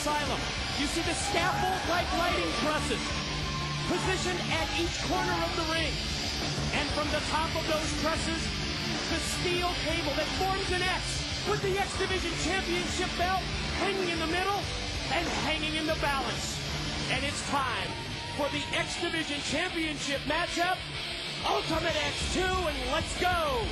asylum. You see the scaffold-like lighting trusses positioned at each corner of the ring. And from the top of those trusses, the steel cable that forms an X with the X Division Championship belt hanging in the middle and hanging in the balance. And it's time for the X Division Championship matchup, Ultimate X2, and let's go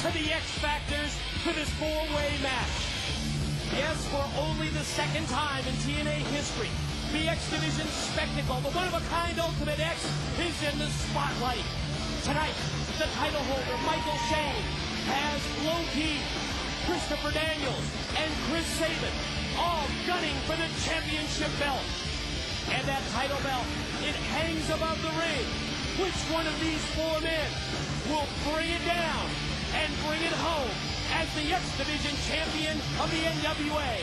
to the X Factors for this four-way match. Yes, for only the second time in TNA history, the X Division spectacle, the one-of-a-kind Ultimate X, is in the spotlight. Tonight, the title holder, Michael Shane, has Low Key, Christopher Daniels, and Chris Sabin, all gunning for the championship belt. And that title belt, it hangs above the ring. Which one of these four men will bring it down and bring it home as the X Division champion of the NWA?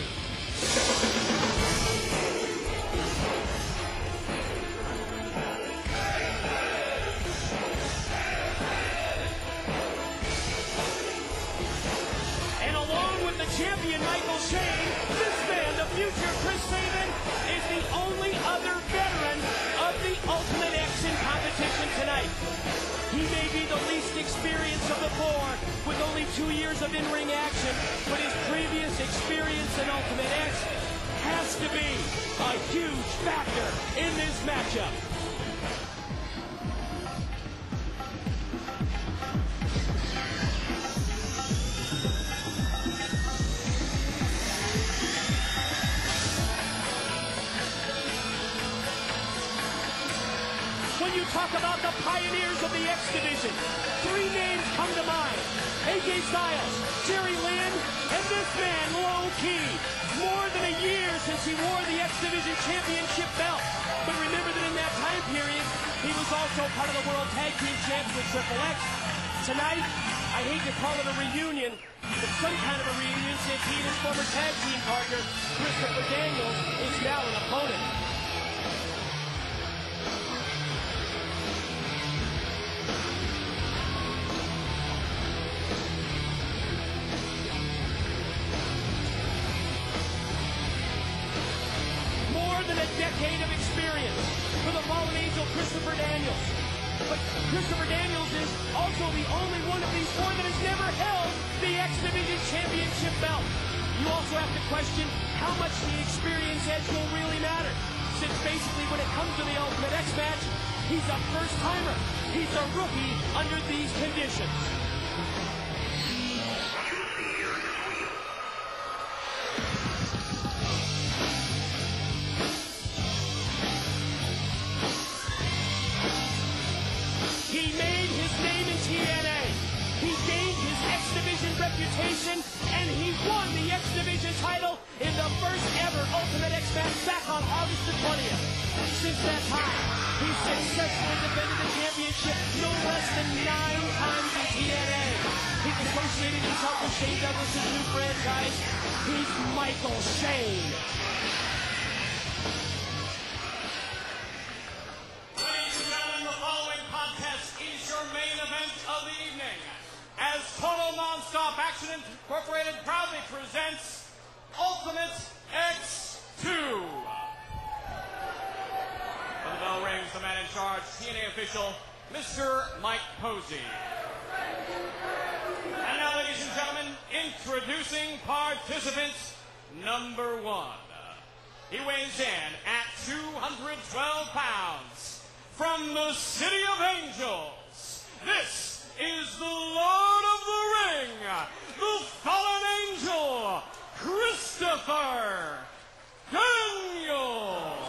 And along with the champion Michael Shane, this man, the future Chris Sabin, is the only other veteran of the Ultimate X in competition tonight. He may be the least experienced of the four, with only 2 years of in-ring action, but his previous experience in Ultimate X has to be a huge factor in this matchup. When you talk about the pioneers of the X Division, 3 names come to mind: AJ Styles, Jerry Lynn, and this man, Low Key. More than a year since he wore the X Division Championship belt. But remember that in that time period, he was also part of the World Tag Team Champion with Triple X. Tonight, I hate to call it a reunion, but some kind of a reunion since he and his former tag team partner, Christopher Daniels, is now an opponent. A decade of experience for the fallen angel Christopher Daniels. But Christopher Daniels is also the only one of these four that has never held the X Division Championship belt. You also have to question how much the experience edge will really matter, since basically when it comes to the Ultimate X match, he's a first-timer. He's a rookie under these conditions. He made his name in TNA. He gained his X Division reputation, and he won the X Division title in the first ever Ultimate X match back on August the 20th. Since that time, he's successfully defended the championship no less than 9 times in TNA. He's associated himself with Shane Douglas' new franchise. He's Michael Shane. Main event of the evening, as Total Nonstop Action Incorporated proudly presents Ultimate X2. When the bell rings, the man in charge, TNA official, Mr. Mike Posey. And now, ladies and gentlemen, introducing participant number 1. He weighs in at 212 pounds from the City of Angels. This is the Lord of the Ring, the fallen angel, Christopher Daniels.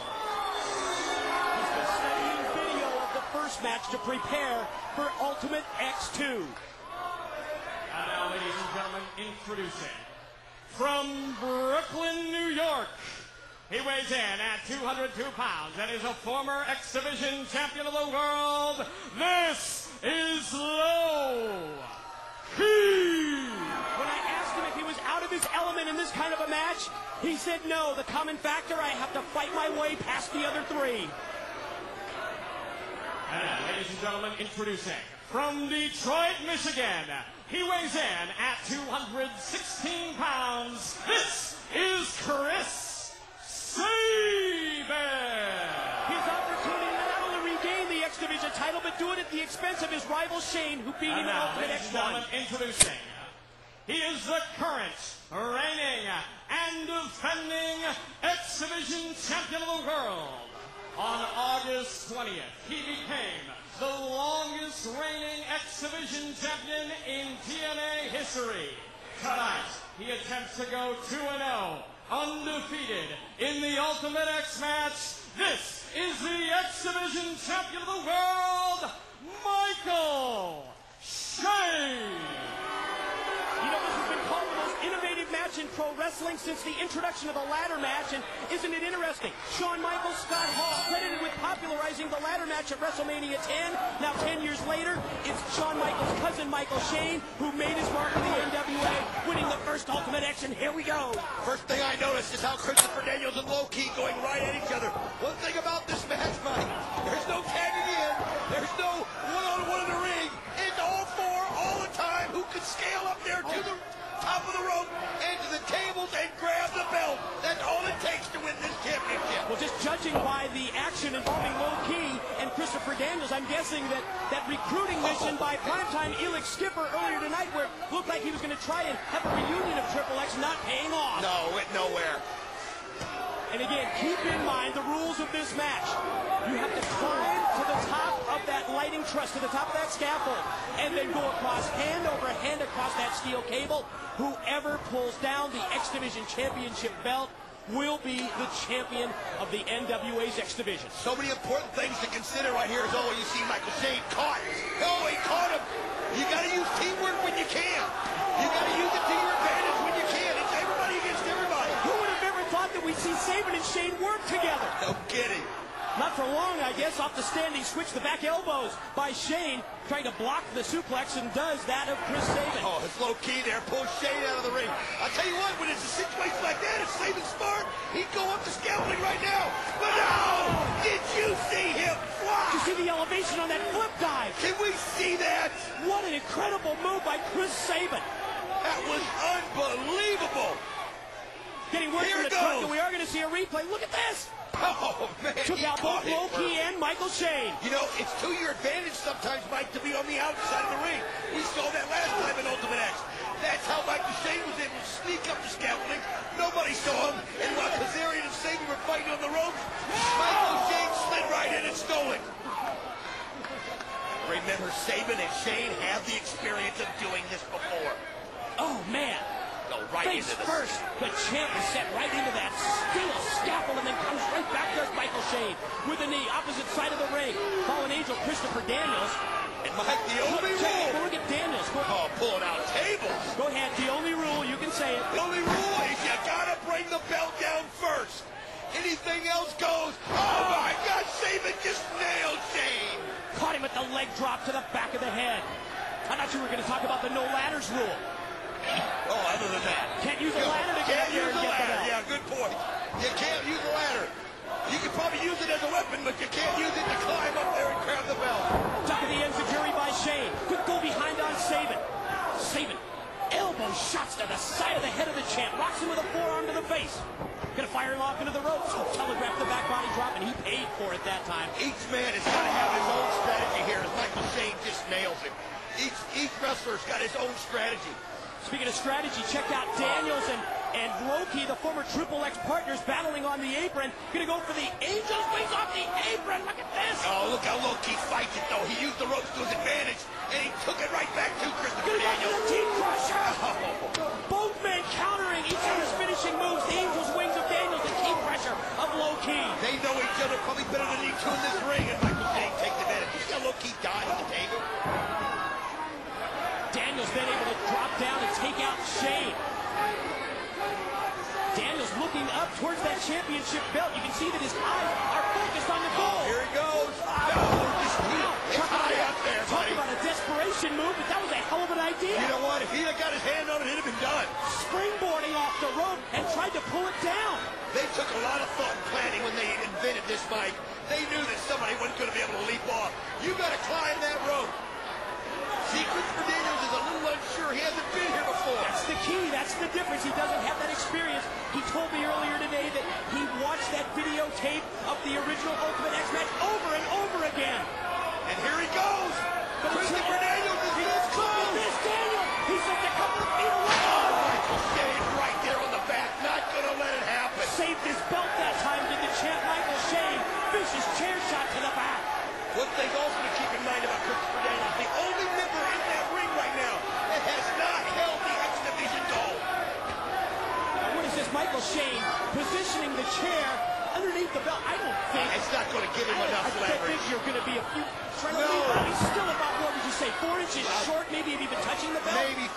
He's been studying video of the first match to prepare for Ultimate X2. And now, ladies and gentlemen, introducing from Brooklyn, New York. He weighs in at 202 pounds and is a former X Division champion of the world. This is Low Key. When I asked him if he was out of his element in this kind of a match, he said no. The common factor, I have to fight my way past the other 3. And ladies and gentlemen, introducing from Detroit, Michigan. He weighs in at 216 pounds. This is Chris Sabin. His opportunity to not only regain the X Division title, but do it at the expense of his rival Shane, who beat him in Ultimate X1. Introducing, he is the current, reigning, and defending X Division champion of the world. On August 20th, he became the longest reigning X Division champion in TNA history. Tonight, he attempts to go 2-0, undefeated in the Ultimate X match. This is the X Division champion of the world, Michael Shane. You know, this has been called the most innovative match in pro wrestling since the introduction of the ladder match, and isn't it interesting? Shawn Michaels, Scott Hall, credited with popularizing the ladder match at WrestleMania 10. Now, 10 years later, it's Shawn Michaels' cousin, Michael Shane, who made his mark in the NWA, winning the first Ultimate X, and here we go. First thing I noticed is how Christopher Daniels and Low Ki going right at each other. One thing about this match, Mike, there's no tagging in, there's no one-on-one in the ring. It's all four, all the time, who can scale up there to the top of the rope and to the tables and grab the belt. That's all it takes to win this championship. Well, just judging by the action involving Low Ki and Christopher Daniels, I'm guessing that recruiting mission by primetime Elix Skipper earlier tonight, where it looked like he was going to try and have a reunion of Triple X, not paying off. No, went nowhere. And again, keep in mind the rules of this match. You have to climb to the top of that lighting truss, to the top of that scaffold, and then go across, hand over hand across that steel cable. Whoever pulls down the X Division Championship belt will be the champion of the NWA's X Division. So many important things to consider right here. As always, you see Michael Shane caught. Oh, he caught him. You got to use teamwork when you can. You got to use it to your advantage when you can. It's everybody against everybody. Who would have ever thought that we'd see Sabin and Shane work together? No kidding. Not for long, I guess. Off the standing switch, the back elbows by Shane, trying to block the suplex, and does that of Chris Sabin. Oh, it's Low Ki there. Pulls Shane out of the ring. I'll tell you what, when it's a situation like that, if Sabin's smart, he'd go up to scaffolding right now. But no! Did you see him fly? Did you see the elevation on that flip dive? Can we see that? What an incredible move by Chris Sabin. That was unbelievable. Getting worse Here from the it truck, goes. and we are going to see a replay. Look at this. Oh, man. Took he out caught both it Low Ki perfect. and Michael Shane. You know, it's to your advantage sometimes, Mike, to be on the outside of the ring. We saw that last time in Ultimate X. That's how Michael Shane was able to sneak up the scaffolding. Nobody saw him. And while Kazarian and Sabin were fighting on the ropes, Michael Shane slid right in and stole it. Remember, Sabin and Shane have the experience of doing this before. Oh, man. Go right Face into the... first, the champ is set right into that steel scaffold and then comes right back. There's Michael Shane with the knee, opposite side of the ring. Fallen Angel Christopher Daniels. And Mike, the only rule... Look at Daniels. Oh, pulling out tables. Go ahead. The only rule, you can say it. The only rule is you gotta bring the belt down first. Anything else goes. Oh my God, Sabin just nailed Shane. Caught him at the leg drop to the back of the head. I thought you were going to talk about the no ladders rule. Oh, other than that. Can't use a ladder to get up Can't there use and the get the ladder. belt. Yeah, good point. You can't use the ladder. You can probably use it as a weapon, but you can't use it to climb up there and grab the belt. Tuck of the enziguri by Shane. Good go behind on Sabin. Sabin. Elbow shots to the side of the head of the champ. Rocks him with a forearm to the face. Gonna fire him off into the ropes. Oh, telegraphed the back body drop, and he paid for it that time. Each man has got to have his own strategy here, as Michael Shane just nails it. Each wrestler's got his own strategy. Speaking of strategy, check out Daniels and Low Ki, the former Triple X partners, battling on the apron. Gonna go for the Angel's Wings off the apron. Look at this. Oh, look how Low Ki fights it, though. He used the ropes to his advantage, and he took it right back to Christopher Gonna go for Daniels. the Team Crusher. Oh. Both men countering each other's finishing moves. The Angel's Wings of Daniels, the Team Crusher of Low Ki. They know each other probably better than each two in this ring, and Michael Shane takes advantage. You see how Low Ki died on the table? Daniels then able to drop down and take out Shane. Daniels looking up towards that championship belt. You can see that his eyes are focused on the goal. Here he goes. It's high up there, Talk buddy. about a desperation move, but that was a hell of an idea. You know what? If he'd have got his hand on it, it'd have been done. Springboarding off the rope and tried to pull it down. They took a lot of thought and planning when they invented this, Mike. They knew that somebody wasn't going to be able to leap off. You got to climb that rope. See, Christopher Daniels is a little unsure. He hasn't been here before. That's the key. That's the difference. He doesn't have that experience. He told me earlier today that he watched that videotape of the original Ultimate X match over and over again. And here he goes. Christopher Daniels is this close. This Daniel. He's just a couple of feet away. Oh, Michael Shane right there on the back. Not going to let it happen. Saved his belt that time, did the champ Michael Shane. Vicious chair shot to the back. One thing also to keep in mind about Christopher Daniels, the only member in that ring right now that has not held the X Division gold. Now what is this? Michael Shane positioning the chair underneath the belt. I don't think it's not going to give him enough leverage. I think you're going to be a few. No. He's still about, what would you say, 4 inches short, maybe even touching the belt? Maybe